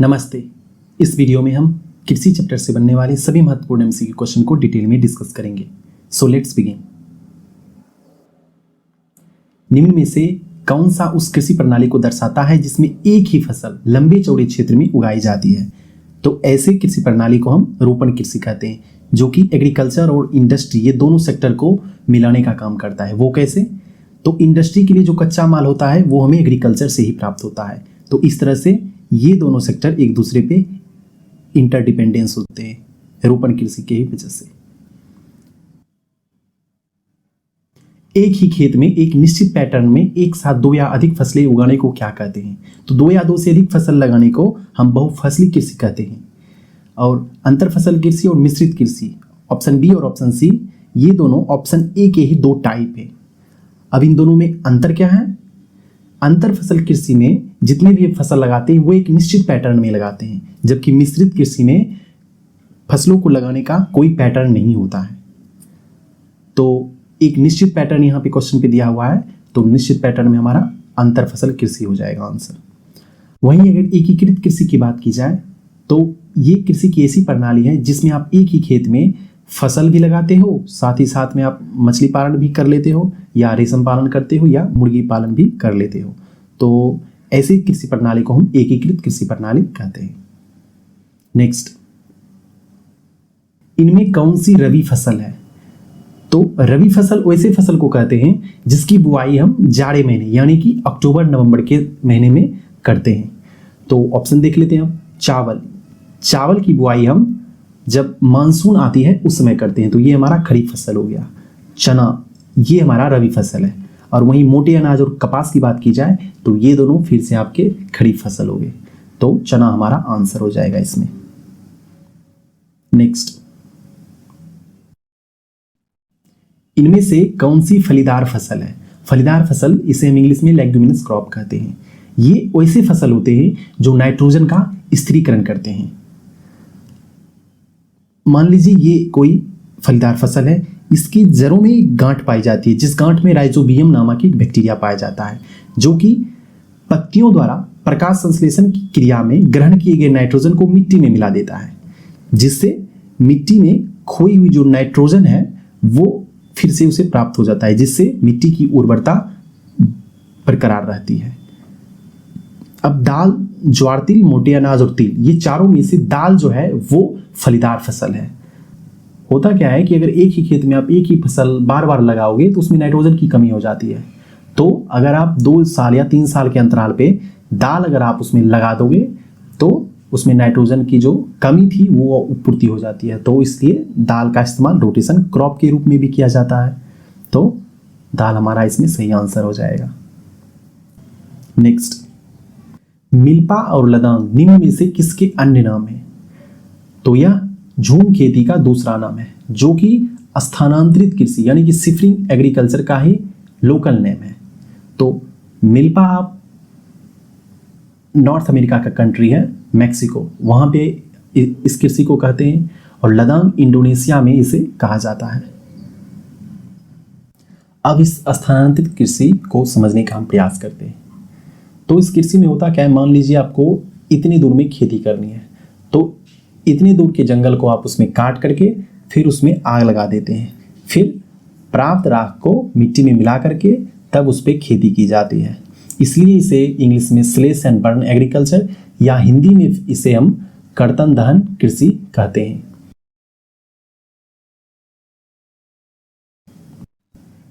नमस्ते। इस वीडियो में हम कृषि चैप्टर से बनने वाले सभी महत्वपूर्ण एमसीक्यू क्वेश्चन को डिटेल में डिस्कस करेंगे। So let's begin. निम्न में से कौन सा उस कृषि प्रणाली को दर्शाता है जिसमें एक ही फसल लंबे चौड़े क्षेत्र में उगाई जाती है? तो ऐसे कृषि प्रणाली को हम रोपण कृषि कहते हैं, जो कि एग्रीकल्चर और इंडस्ट्री ये दोनों सेक्टर को मिलाने का काम करता है। वो कैसे? तो इंडस्ट्री के लिए जो कच्चा माल होता है वो हमें एग्रीकल्चर से ही प्राप्त होता है। तो इस तरह से ये दोनों सेक्टर एक दूसरे पे इंटरडिपेंडेंस होते हैं रोपण कृषि के ही वजह से। एक ही खेत में एक निश्चित पैटर्न में एक साथ दो या अधिक फसलें उगाने को क्या कहते हैं? तो दो या दो से अधिक फसल लगाने को हम बहुफसली कृषि कहते हैं। और अंतर फसल कृषि और मिश्रित कृषि, ऑप्शन बी और ऑप्शन सी, ये दोनों ऑप्शन ए के ही दो टाइप है। अब इन दोनों में अंतर क्या है? अंतर फसल कृषि में जितने भी फसल लगाते हैं वो एक निश्चित पैटर्न में लगाते हैं, जबकि मिश्रित कृषि में फसलों को लगाने का कोई पैटर्न नहीं होता है। तो एक निश्चित पैटर्न यहाँ पे क्वेश्चन पे दिया हुआ है, तो निश्चित पैटर्न में हमारा अंतर फसल कृषि हो जाएगा आंसर। वहीं अगर एकीकृत कृषि की बात की जाए तो ये कृषि की ऐसी प्रणाली है जिसमें आप एक ही खेत में फसल भी लगाते हो, साथ ही साथ में आप मछली पालन भी कर लेते हो, या रेशम पालन करते हो, या मुर्गी पालन भी कर लेते हो। तो ऐसी कृषि प्रणाली को हम एकीकृत कृषि प्रणाली कहते हैं। नेक्स्ट, इनमें कौन सी रबी फसल है? तो रबी फसल वैसे फसल को कहते हैं जिसकी बुआई हम जाड़े महीने यानी कि अक्टूबर नवंबर के महीने में करते हैं। तो ऑप्शन देख लेते हैं हम। चावल की बुआई हम जब मानसून आती है उस समय करते हैं, तो ये हमारा खरीफ फसल हो गया। चना ये हमारा रबी फसल है। और वहीं मोटे अनाज और कपास की बात की जाए तो ये दोनों फिर से आपके खरीफ फसल हो गए। तो चना हमारा आंसर हो जाएगा इसमें। नेक्स्ट, इनमें से कौन सी फलीदार फसल है? फलीदार फसल, इसे हम इंग्लिश में लेग्यूमिनस क्रॉप कहते हैं। ये वैसे फसल होते हैं जो नाइट्रोजन का स्थिरीकरण करते हैं। मान लीजिए ये कोई फलीदार फसल है, इसकी जड़ों में एक गांठ पाई जाती है, जिस गांठ में राइजोबियम नामक एक बैक्टीरिया पाया जाता है, जो कि पत्तियों द्वारा प्रकाश संश्लेषण की क्रिया में ग्रहण किए गए नाइट्रोजन को मिट्टी में मिला देता है, जिससे मिट्टी में खोई हुई जो नाइट्रोजन है वो फिर से उसे प्राप्त हो जाता है, जिससे मिट्टी की उर्वरता बरकरार रहती है। अब दाल, ज्वार, तिल, मोटे अनाज और तिल, ये चारों में से दाल जो है वो फलीदार फसल है। होता क्या है कि अगर एक ही खेत में आप एक ही फसल बार बार लगाओगे तो उसमें नाइट्रोजन की कमी हो जाती है। तो अगर आप 2 साल या 3 साल के अंतराल पे दाल अगर आप उसमें लगा दोगे तो उसमें नाइट्रोजन की जो कमी थी वो पूर्ति हो जाती है। तो इसलिए दाल का इस्तेमाल रोटेशन क्रॉप के रूप में भी किया जाता है। तो दाल हमारा इसमें सही आंसर हो जाएगा। नेक्स्ट, मिल्पा और लदांग निम्न में से किसके अन्य नाम है? तो यह झूम खेती का दूसरा नाम है, जो कि स्थानांतरित कृषि यानी कि शिफ्टिंग एग्रीकल्चर का ही लोकल नेम है। तो मिल्पा आप नॉर्थ अमेरिका का कंट्री है, मैक्सिको, वहाँ पे इस कृषि को कहते हैं, और लदांग इंडोनेशिया में इसे कहा जाता है। अब इस स्थानांतरित कृषि को समझने का हम प्रयास करते हैं। तो इस कृषि में होता क्या है, मान लीजिए आपको इतनी दूर में खेती करनी है, तो इतनी दूर के जंगल को आप उसमें काट करके फिर उसमें आग लगा देते हैं, फिर प्राप्त राख को मिट्टी में मिला करके तब उस पर खेती की जाती है। इसलिए इसे इंग्लिश में स्लेश एंड बर्न एग्रीकल्चर या हिंदी में इसे हम कर्तन दहन कृषि कहते हैं।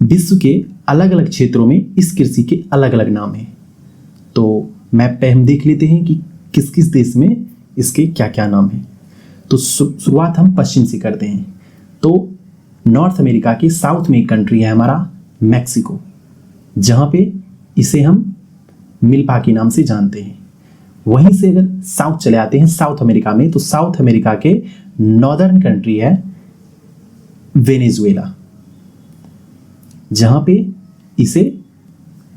विश्व के अलग अलग क्षेत्रों में इस कृषि के अलग अलग नाम हैं। तो मैप पे हम देख लेते हैं कि किस किस देश में इसके क्या क्या नाम हैं। तो शुरुआत हम पश्चिम से करते हैं। तो नॉर्थ अमेरिका के साउथ में एक कंट्री है हमारा मैक्सिको, जहाँ पे इसे हम मिल्पा के नाम से जानते हैं। वहीं से अगर साउथ चले आते हैं साउथ अमेरिका में, तो साउथ अमेरिका के नॉर्दर्न कंट्री है वेनेजुएला, जहाँ पे इसे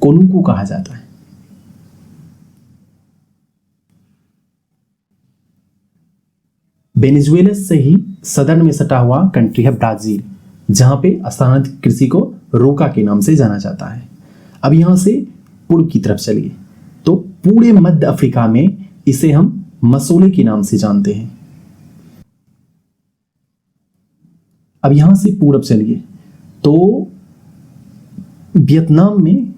कोनुकू कहा जाता है। वेनेजुएला से ही सदर्न में सटा हुआ कंट्री है ब्राजील, जहां पे स्थानांतरित कृषि को रोका के नाम से जाना जाता है। अब यहां से पूर्व की तरफ चलिए तो पूरे मध्य अफ्रीका में इसे हम मसोले के नाम से जानते हैं। अब यहां से पूरब चलिए तो वियतनाम में,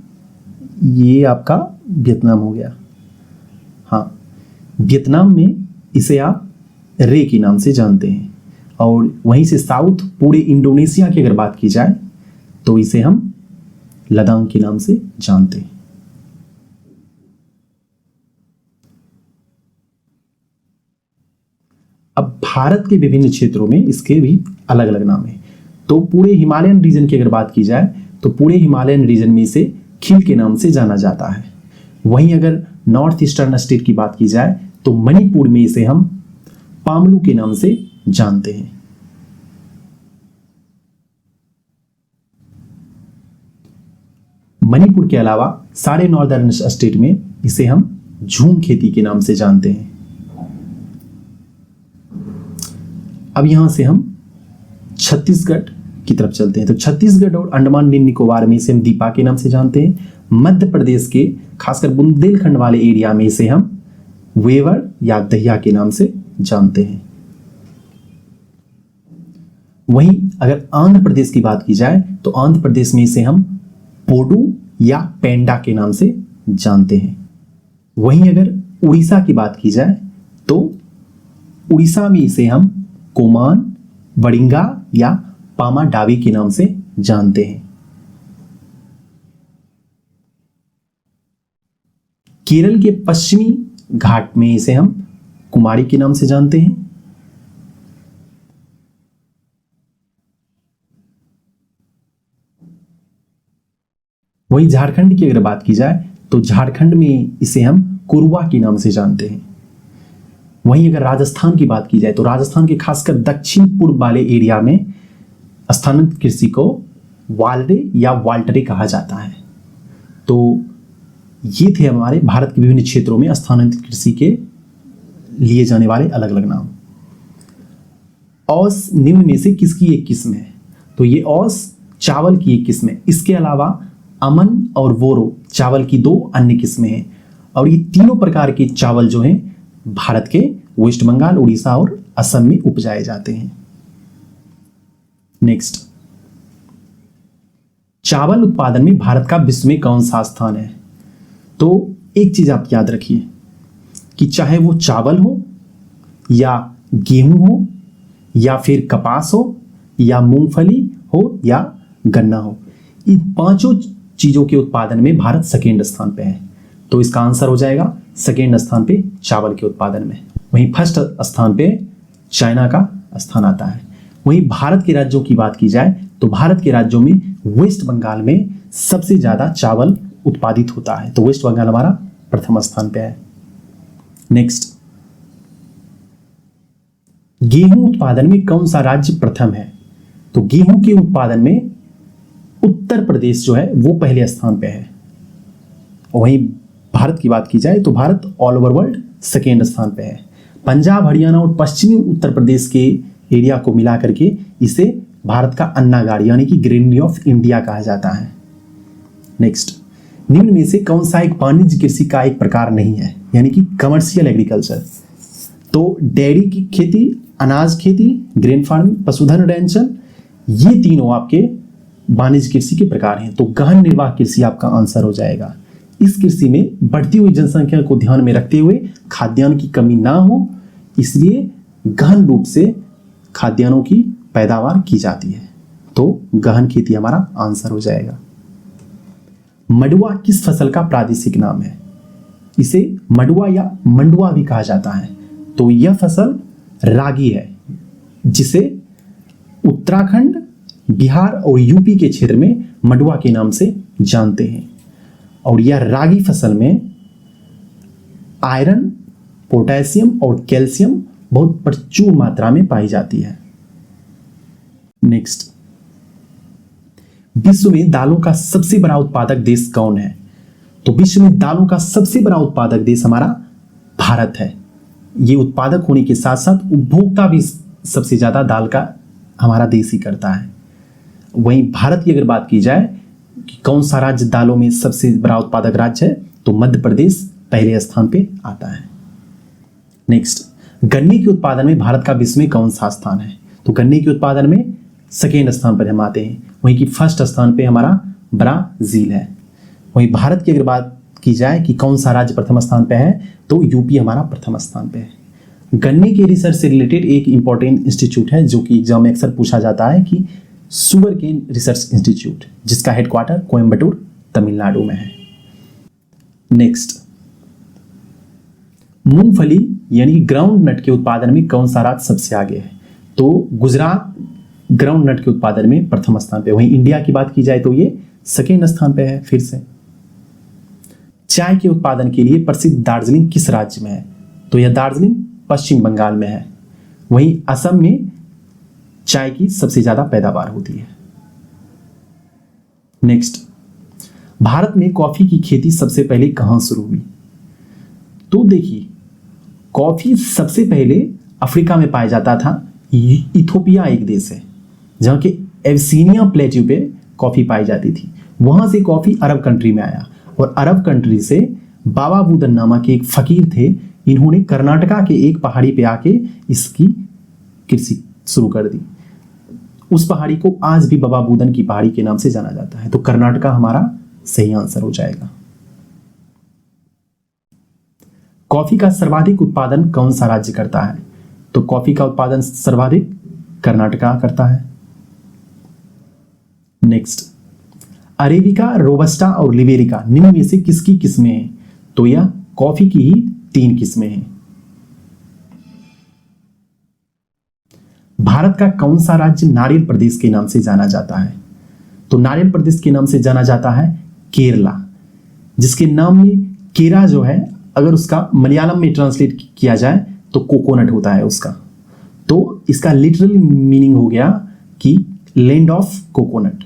ये आपका वियतनाम हो गया, हाँ वियतनाम में इसे आप रे के नाम से जानते हैं। और वहीं से साउथ पूरे इंडोनेशिया की अगर बात की जाए तो इसे हम लदांग के नाम से जानते हैं। अब भारत के विभिन्न क्षेत्रों में इसके भी अलग अलग नाम हैं। तो पूरे हिमालयन रीजन की अगर बात की जाए तो पूरे हिमालयन रीजन में इसे खील के नाम से जाना जाता है। वहीं अगर नॉर्थ ईस्टर्न स्टेट की बात की जाए तो मणिपुर में इसे हम पामलू के नाम से जानते हैं। मणिपुर के अलावा सारे नॉर्दर्न स्टेट में इसे हम झूम खेती के नाम से जानते हैं। अब यहां से हम छत्तीसगढ़ की तरफ चलते हैं। तो छत्तीसगढ़ और अंडमान निकोबार में इसे हम दीपा के नाम से जानते हैं। मध्य प्रदेश के खासकर बुंदेलखंड वाले एरिया में इसे हम वेवर या दहिया के नाम से जानते हैं। वहीं अगर आंध्र प्रदेश की बात की जाए तो आंध्र प्रदेश में इसे हम पोडू या पेंडा के नाम से जानते हैं। वहीं अगर उड़ीसा की बात की जाए तो उड़ीसा में इसे हम कोमान, बड़िंगा या पामा डावी के नाम से जानते हैं। केरल के पश्चिमी घाट में इसे हम कुमारी के नाम से जानते हैं। वहीं झारखंड की अगर बात की जाए तो झारखंड में इसे हम कुरुआ के नाम से जानते हैं। वहीं अगर राजस्थान की बात की जाए तो राजस्थान के खासकर दक्षिण पूर्व वाले एरिया में स्थानांतरित कृषि को वाल्डे या वाल्टरे कहा जाता है। तो ये थे हमारे भारत के विभिन्न क्षेत्रों में स्थानांतरित कृषि के लिए जाने वाले अलग अलग नाम। औस निम्न में से किसकी एक किस्म है? तो ये औस चावल की एक किस्म है। इसके अलावा अमन और वोरो चावल की दो अन्य किस्में हैं। और ये तीनों प्रकार के चावल जो हैं भारत के वेस्ट बंगाल, उड़ीसा और असम में उपजाए जाते हैं। नेक्स्ट, चावल उत्पादन में भारत का विश्व में कौन सा स्थान है? तो एक चीज आप याद रखिए कि चाहे वो चावल हो या गेहूं हो या फिर कपास हो या मूंगफली हो या गन्ना हो, इन पांचों चीजों के उत्पादन में भारत सेकेंड स्थान पे है। तो इसका आंसर हो जाएगा सेकेंड स्थान पे चावल के उत्पादन में। वहीं फर्स्ट स्थान पे चाइना का स्थान आता है। वहीं भारत के राज्यों की बात की जाए तो भारत के राज्यों में वेस्ट बंगाल में सबसे ज्यादा चावल उत्पादित होता है। तो वेस्ट बंगाल हमारा प्रथम स्थान पे है। नेक्स्ट, गेहूं उत्पादन में कौन सा राज्य प्रथम है? तो गेहूं के उत्पादन में उत्तर प्रदेश जो है वो पहले स्थान पे है। वहीं भारत की बात की जाए तो Bharat all over world second स्थान पे है। पंजाब, हरियाणा और पश्चिमी उत्तर प्रदेश के एरिया को मिला करके इसे भारत का अन्नागार यानी कि ग्रेनरी ऑफ इंडिया कहा जाता है। नेक्स्ट, निम्न में से कौन सा एक वाणिज्य कृषि का एक प्रकार नहीं है यानी कि कमर्शियल एग्रीकल्चर? तो डेयरी की खेती, अनाज खेती, ग्रेन फार्मिंग, पशुधन रैंचन, ये तीनों आपके वाणिज्य कृषि के प्रकार हैं। तो गहन निर्वाह कृषि आपका आंसर हो जाएगा। इस कृषि में बढ़ती हुई जनसंख्या को ध्यान में रखते हुए खाद्यान्न की कमी ना हो, इसलिए गहन रूप से खाद्यान्नों की पैदावार की जाती है। तो गहन खेती हमारा आंसर हो जाएगा। मडुआ किस फसल का प्रादेशिक नाम है? इसे मडुआ या मंडुआ भी कहा जाता है। तो यह फसल रागी है जिसे उत्तराखंड, बिहार और यूपी के क्षेत्र में मडुआ के नाम से जानते हैं। और यह रागी फसल में आयरन, पोटेशियम और कैल्शियम बहुत प्रचुर मात्रा में पाई जाती है। नेक्स्ट, विश्व में दालों का सबसे बड़ा उत्पादक देश कौन है? तो विश्व में दालों का सबसे बड़ा उत्पादक देश हमारा भारत है। ये उत्पादक होने के साथ साथ उपभोक्ता भी सबसे ज्यादा दाल का हमारा देश ही करता है। वहीं भारत की अगर बात की जाए कि कौन सा राज्य दालों में सबसे बड़ा उत्पादक राज्य है, तो मध्य प्रदेश पहले स्थान पे आता है। नेक्स्ट, गन्ने के उत्पादन में भारत का विश्व में कौन सा स्थान है? तो गन्ने के उत्पादन में सेकेंड स्थान पर हम आते हैं, वहीं की फर्स्ट स्थान पे हमारा ब्राजील है। वहीं भारत की अगर बात की जाए कि कौन सा राज्य प्रथम स्थान पे है, तो यूपी हमारा प्रथम स्थान पे है। गन्ने के रिसर्च से रिलेटेड एक इंपॉर्टेंट इंस्टीट्यूट है जो कि एग्जाम में अक्सर पूछा जाता है कि शुगर केन रिसर्च इंस्टीट्यूट, जिसका हेडक्वार्टर कोयम्बटूर तमिलनाडु में है। नेक्स्ट, मूंगफली यानी ग्राउंड नट के उत्पादन में कौन सा राज्य सबसे आगे है? तो गुजरात ग्राउंड नट के उत्पादन में प्रथम स्थान पे। वहीं इंडिया की बात की जाए तो ये सेकेंड स्थान पे है फिर से। चाय के उत्पादन के लिए प्रसिद्ध दार्जिलिंग किस राज्य में है? तो यह दार्जिलिंग पश्चिम बंगाल में है। वहीं असम में चाय की सबसे ज्यादा पैदावार होती है। नेक्स्ट, भारत में कॉफी की खेती सबसे पहले कहां शुरू हुई? तो देखिए, कॉफी सबसे पहले अफ्रीका में पाया जाता था। इथोपिया एक देश है जहां के एब्सीनिया प्लेट्यू पे कॉफी पाई जाती थी। वहां से कॉफी अरब कंट्री में आया और अरब कंट्री से बाबा बुदन नामक एक फकीर थे, इन्होंने कर्नाटका के एक पहाड़ी पे आके इसकी कृषि शुरू कर दी। उस पहाड़ी को आज भी बाबा बुदन की पहाड़ी के नाम से जाना जाता है। तो कर्नाटका हमारा सही आंसर हो जाएगा। कॉफी का सर्वाधिक उत्पादन कौन सा राज्य करता है? तो कॉफी का उत्पादन सर्वाधिक कर्नाटका करता है। नेक्स्ट, अरेबिका, रोबस्टा और लिबेरिका निम्न में से किसकी किस्में हैं? तो यह कॉफी की ही 3 किस्में हैं। भारत का कौन सा राज्य नारियल प्रदेश के नाम से जाना जाता है? तो नारियल प्रदेश के नाम से जाना जाता है केरला, जिसके नाम में केरा जो है, अगर उसका मलयालम में ट्रांसलेट किया जाए तो कोकोनट होता है उसका। तो इसका लिटरल मीनिंग हो गया कि लैंड ऑफ कोकोनट।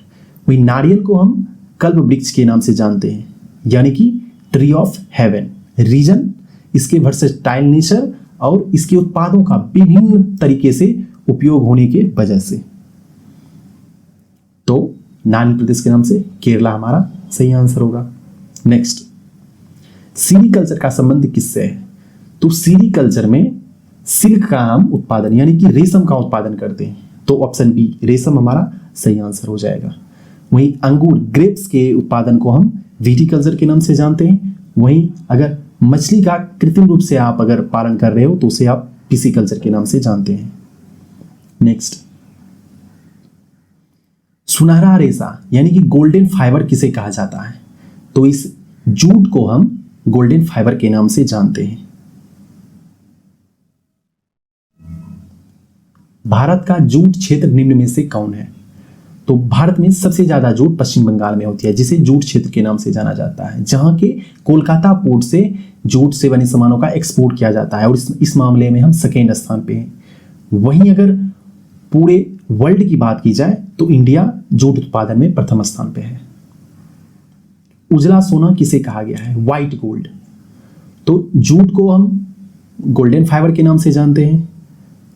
वही नारियल को हम कल्प वृक्ष के नाम से जानते हैं, यानी कि ट्री ऑफ हेवन। रीजन, इसके वर्सेटाइल नेचर और इसके उत्पादों का विभिन्न तरीके से उपयोग होने के वजह से। तो नारियल प्रदेश के नाम से केरला हमारा सही आंसर होगा। नेक्स्ट, सीरीकल्चर का संबंध किससे है? तो सीरीकल्चर में सिल्क का हम उत्पादन यानी कि रेशम का उत्पादन करते हैं। तो ऑप्शन बी रेशम हमारा सही आंसर हो जाएगा। वहीं अंगूर ग्रेप्स के उत्पादन को हम विटीकल्चर के नाम से जानते हैं। वहीं अगर मछली का कृत्रिम रूप से आप अगर पालन कर रहे हो तो उसे आप पिसीकल्चर के नाम से जानते हैं। नेक्स्ट, सुनहरा रेशा यानी कि गोल्डन फाइबर किसे कहा जाता है? तो इस जूट को हम गोल्डन फाइबर के नाम से जानते हैं। भारत का जूट क्षेत्र निम्न में से कौन है? तो भारत में सबसे ज्यादा जूट पश्चिम बंगाल में होती है, जिसे जूट क्षेत्र के नाम से जाना जाता है, जहां के कोलकाता पोर्ट से जूट से बने सामानों का एक्सपोर्ट किया जाता है और इस मामले में हम सेकेंड स्थान पे हैं। वहीं अगर पूरे वर्ल्ड की बात की जाए तो इंडिया जूट उत्पादन में प्रथम स्थान पे है। उजला सोना किसे कहा गया है? White gold. तो जूट को हम गोल्डन फाइबर के नाम से जानते हैं।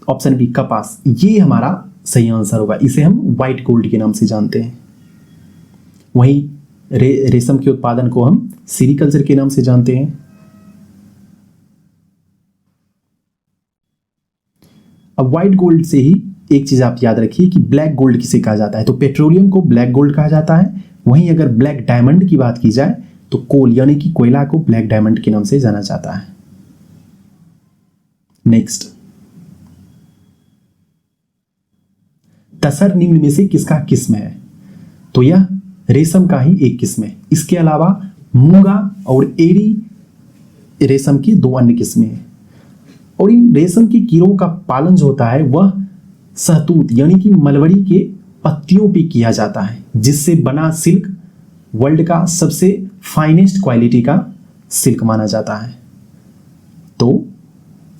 ऑप्शन बी कपास, ये हमारा सही आंसर होगा। इसे हम व्हाइट गोल्ड के नाम से जानते हैं। वहीं रेशम के उत्पादन को हम सीरीकल्चर के नाम से जानते हैं। अब व्हाइट गोल्ड से ही एक चीज आप याद रखिए कि ब्लैक गोल्ड किसे कहा जाता है? तो पेट्रोलियम को ब्लैक गोल्ड कहा जाता है। वहीं अगर ब्लैक डायमंड की बात की जाए तो कोल यानी कि कोयला को ब्लैक डायमंड के नाम से जाना जाता है। नेक्स्ट, तसर निम्न में से किसका किस्म है? तो यह रेशम का ही एक किस्म है। इसके अलावा मूंगा और एड़ी रेशम की 2 अन्य किस्में हैं। और इन रेशम की कीड़ों का पालन जो होता है वह सहतूत यानी कि मलबरी के पत्तियों पे किया जाता है, जिससे बना सिल्क वर्ल्ड का सबसे फाइनेस्ट क्वालिटी का सिल्क माना जाता है। तो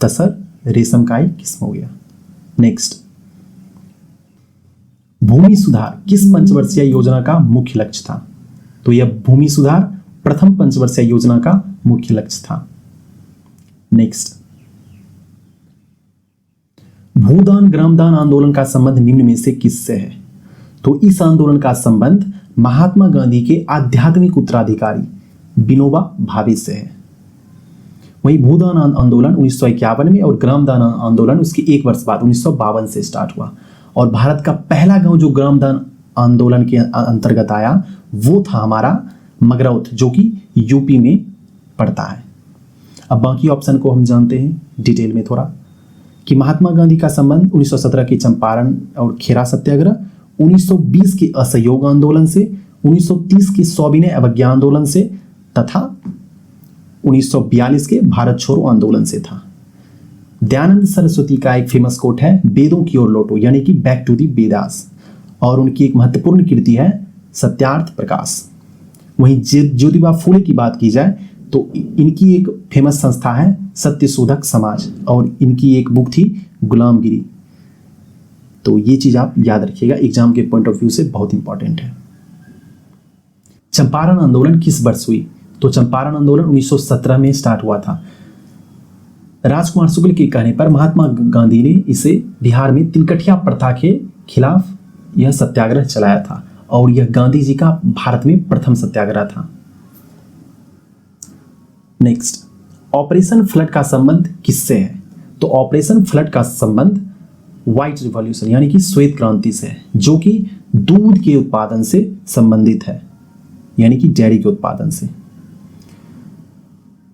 तसर रेशम का एक किस्म हो गया। नेक्स्ट, भूमि सुधार किस पंचवर्षीय योजना का मुख्य लक्ष्य था? तो यह भूमि सुधार प्रथम पंचवर्षीय योजना का मुख्य लक्ष्य था। नेक्स्ट, भूदान ग्रामदान आंदोलन का संबंध निम्न में से किससे है? तो इस आंदोलन का संबंध महात्मा गांधी के आध्यात्मिक उत्तराधिकारी विनोबा भावे से है। वहीं भूदान आंदोलन 1951 में और ग्रामदान आंदोलन उसके एक वर्ष बाद 1952 से स्टार्ट हुआ। और भारत का पहला गांव जो ग्रामदान आंदोलन के अंतर्गत आया वो था हमारा मगरौथ, जो कि यूपी में पड़ता है। अब बाकी ऑप्शन को हम जानते हैं डिटेल में थोड़ा, कि महात्मा गांधी का संबंध 1917 के चंपारण और खेरा सत्याग्रह, 1920 के असहयोग आंदोलन से, 1930 के सविनय अवज्ञा आंदोलन से तथा 1942 के भारत छोड़ो आंदोलन से था। दयानंद सरस्वती का एक फेमस कोट है, वेदों की ओर लौटो, यानी कि बैक टू दी वेदास, और उनकी एक महत्वपूर्ण कृति है सत्यार्थ प्रकाश। वहीं ज्योतिबा फूले की बात की जाए तो इनकी एक फेमस संस्था है सत्यशोधक समाज, और इनकी एक बुक थी गुलामगिरी। तो ये चीज आप याद रखिएगा, एग्जाम के पॉइंट ऑफ व्यू से बहुत इंपॉर्टेंट है। चंपारण आंदोलन किस वर्ष हुई? तो चंपारण आंदोलन 1917 में स्टार्ट हुआ था। राजकुमार शुक्ल के कहने पर महात्मा गांधी ने इसे बिहार में तिलकठिया प्रथा के खिलाफ यह सत्याग्रह चलाया था, और यह गांधी जी का भारत में प्रथम सत्याग्रह था। नेक्स्ट, ऑपरेशन फ्लड का संबंध किससे है? तो ऑपरेशन फ्लड का संबंध व्हाइट रिवॉल्यूशन यानी कि श्वेत क्रांति से है, जो कि दूध के उत्पादन से संबंधित है, यानी कि डेयरी के उत्पादन से।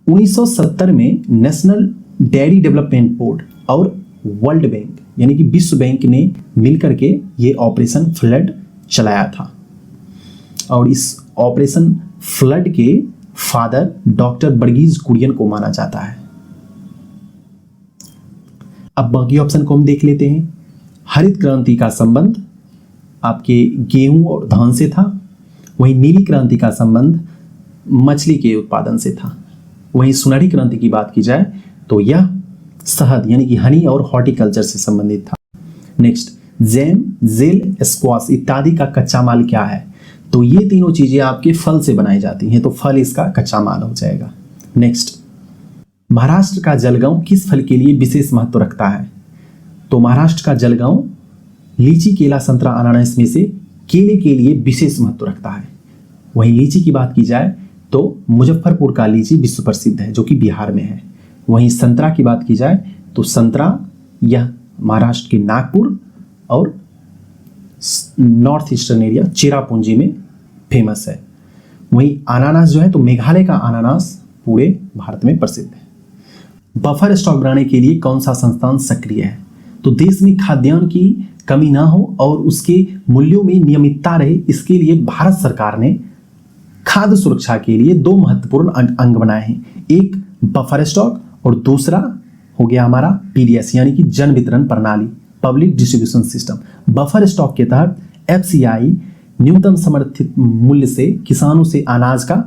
1970 में नेशनल डेयरी डेवलपमेंट बोर्ड और वर्ल्ड बैंक यानी कि विश्व बैंक ने मिलकर के ये ऑपरेशन फ्लड चलाया था, और इस ऑपरेशन फ्लड के फादर डॉक्टर वर्गीज कुरियन को माना जाता है। अब बाकी ऑप्शन को हम देख लेते हैं। हरित क्रांति का संबंध आपके गेहूं और धान से था। वहीं नीली क्रांति का संबंध मछली के उत्पादन से था। वहीं सुनहरी क्रांति की बात की जाए तो यह शहद यानी कि हनी और हॉर्टिकल्चर से संबंधित था। नेक्स्ट, जैम, जेल, स्क्वाश इत्यादि का कच्चा माल क्या है? तो ये तीनों चीजें आपके फल से बनाई जाती हैं, तो फल इसका कच्चा माल हो जाएगा। नेक्स्ट, महाराष्ट्र का जलगांव किस फल के लिए विशेष महत्व रखता है? तो महाराष्ट्र का जलगांव लीची, केला, संतरा, अनानास में से केले के लिए विशेष महत्व रखता है। वहीं लीची की बात की जाए तो मुजफ्फरपुर का लीची विश्व प्रसिद्ध है, जो कि बिहार में है। वहीं संतरा की बात की जाए तो संतरा यह महाराष्ट्र के नागपुर और नॉर्थ ईस्टर्न एरिया चेरापूंजी में फेमस है। वहीं अनानास जो है तो मेघालय का अनानास पूरे भारत में प्रसिद्ध है। बफर स्टॉक बनाने के लिए कौन सा संस्थान सक्रिय है? तो देश में खाद्यान्न की कमी ना हो और उसके मूल्यों में नियमितता रहे, इसके लिए भारत सरकार ने खाद्य सुरक्षा के लिए दो महत्वपूर्ण अंग बनाए हैं। एक बफर स्टॉक और दूसरा हो गया हमारा पीडीएस यानी कि जन वितरण प्रणाली, public distribution system. Buffer stock के तहत एफसीआई न्यूनतम समर्थित मूल्य से किसानों से अनाज का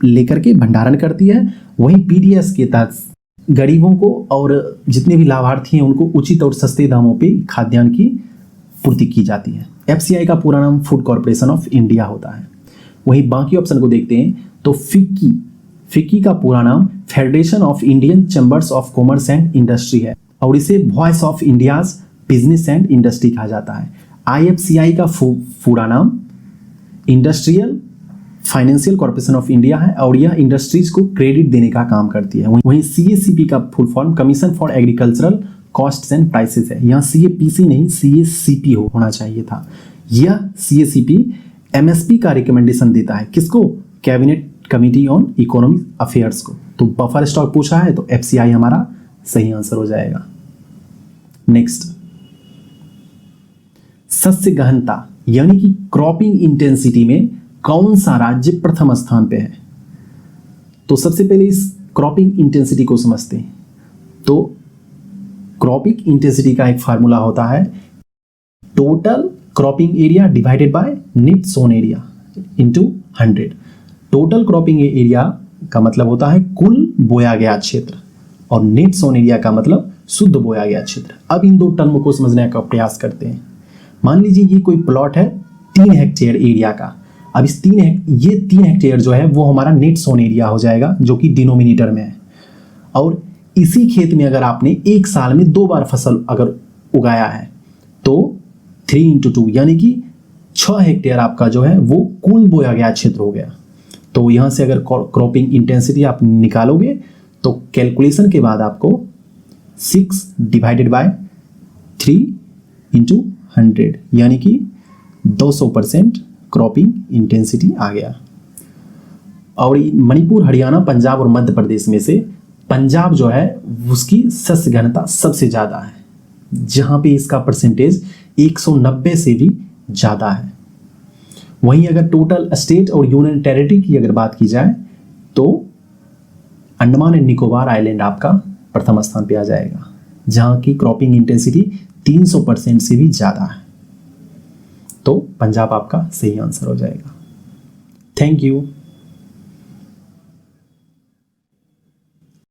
लेकर के भंडारण करती है। वहीं पीडीएस के तहत गरीबों को और जितने भी लाभार्थी हैं उनको उचित और सस्ते दामों पे खाद्यान्न की पूर्ति की जाती है। एफसीआई का पूरा नाम फूड कॉर्पोरेशन ऑफ इंडिया होता है। वहीं बाकी ऑप्शन को देखते हैं तो फिक्की का पूरा नाम federation of Indian chambers of commerce and industry है, और इसे voice of India's business and industry कहा जाता है। आईएफसीआई का पूरा नाम industrial financial corporation of India है, और यह इंडस्ट्रीज को क्रेडिट देने का काम करती है। वहीं सीएसीपी का full form commission for agricultural costs and prices है। यहाँ सीएपीसी नहीं सीएसीपी होना चाहिए था। यह सीएसीपी एमएसपी का रिकमेंडेशन देता है, किसको? Cabinet committee on economic affairs को। तो बफर स्टॉक पूछा है तो एफसीआई हमारा सही आंसर हो जाएगा। नेक्स्ट, सस्य गहनता यानी कि क्रॉपिंग इंटेंसिटी में कौन सा राज्य प्रथम स्थान पे है? तो सबसे पहले इस क्रॉपिंग इंटेंसिटी को समझते हैं। तो क्रॉपिंग इंटेंसिटी का एक फार्मूला होता है total cropping area divided by net sown area into 100। Total cropping area का मतलब होता है कुल बोया गया क्षेत्र, और नेट सोन एरिया का मतलब शुद्ध बोया गया क्षेत्र। अब इन दो टर्म को समझने का प्रयास करते हैं। मान लीजिए ये कोई प्लॉट है 3 हेक्टेयर एरिया का। अब इस 3 हेक्टेयर जो है वो हमारा नेट सोन एरिया हो जाएगा, जो कि डिनोमिनेटर में है। और इसी खेत में अगर आपने एक साल में 2 बार फसल अगर उगाया है तो 3 × 2 यानी कि 6 हेक्टेयर आपका जो है वो कुल बोया गया क्षेत्र हो गया। तो यहाँ से अगर क्रॉपिंग इंटेंसिटी आप निकालोगे तो कैलकुलेशन के बाद आपको 6 डिवाइडेड बाय 3 इंटू 100 यानी कि 200% क्रॉपिंग इंटेंसिटी आ गया। और मणिपुर, हरियाणा, पंजाब और मध्य प्रदेश में से पंजाब जो है उसकी शस्य घनता सबसे ज़्यादा है, जहाँ पे इसका परसेंटेज 190 से भी ज़्यादा है। वहीं अगर टोटल स्टेट और यूनियन टेरिटरी की अगर बात की जाए तो अंडमान एंड निकोबार आइलैंड आपका प्रथम स्थान पे आ जाएगा, जहाँ की क्रॉपिंग इंटेंसिटी 300% से भी ज़्यादा है। तो पंजाब आपका सही आंसर हो जाएगा। Thank you.